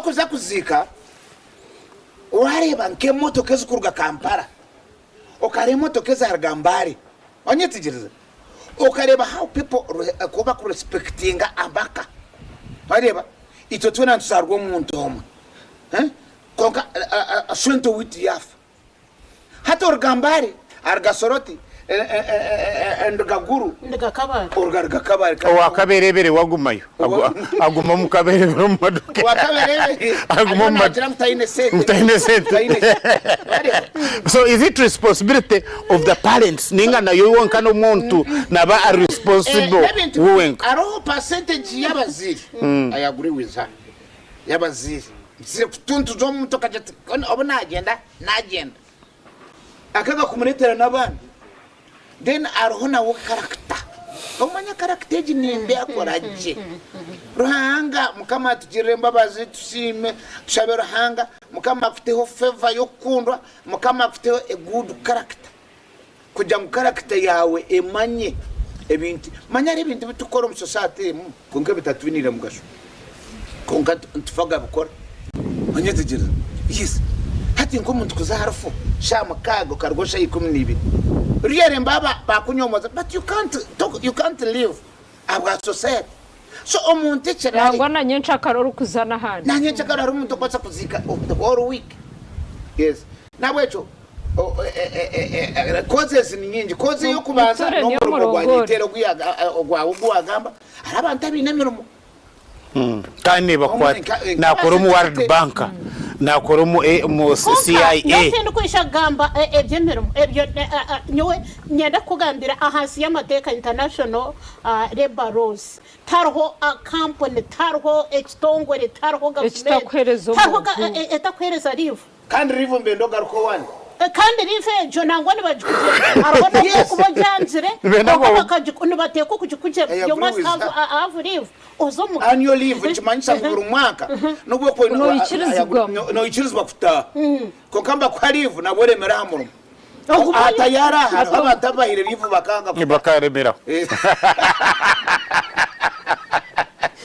kuza kuzika wareba nke motoka zikuruga Kampala okare motoka za Rugambari wanyetegereza ukareba how people kuba ku respectinga abaka wareba ito twena tusarwo umuntu omwe kwonka ashwento witi yafa hata Rugambari argasoroti ndagaguru ndagakabari urgargakabari wakaberebere wagumayo aguma mu kaberebere mu maduke wakaberebere aguma mu maduke mutayine sente so is it responsibility of the parents ninga na yo wonka no muntu naba are responsible wenka aro percentage yabaziri I agree with her yabaziri tuntu zo muntu kajati obona agenda akaga kumunetera nabandi then arhona wo character komanya character jinimbe akoraje ruhanga mukama tujiremba bazi tusime tushabe ruhanga mukama afiteho favor yo kundwa mukama afiteho a good character kujya mu character yawe emanye ebintu manya ebintu bitukora mu society mu konka bitatwinire mugasho konka ntufaga bukora manya tujira yes hati ngomuntu kuzaharfu shama kago kargosha 12 Really mbaba bakunyomoza but you can't live abwa society so omuntu cyera nangwa na nyencha karoro kuzana hano na nyencha karoro umuntu kwatsa kuzika the whole week yes nabwecho causes ni nyingi cause yo kubanza no mu rwanyitero gwagamba arabantu abinemiramo kandi bakwata nakora mu World Bank nakora mu CIA nyo kwisha gamba ebyemeramo ebyo nyowe nyenda kugambira ahasi y'amateka international labor laws tarho a company tarho ekitongore tarho government tarho etakwereza live kandi live mbendo garuko wani kandi rive jo nangwa nibajukuje arabona ko bojanzire bakajikuni bateko kujukuje yo must have live ozomu annual leave chimanyisa nguru mwaka nubwo ko no ichirizwa kuta ko kamba kwa live naboremera hamurumo atayara habatabahire live bakanga bakaremera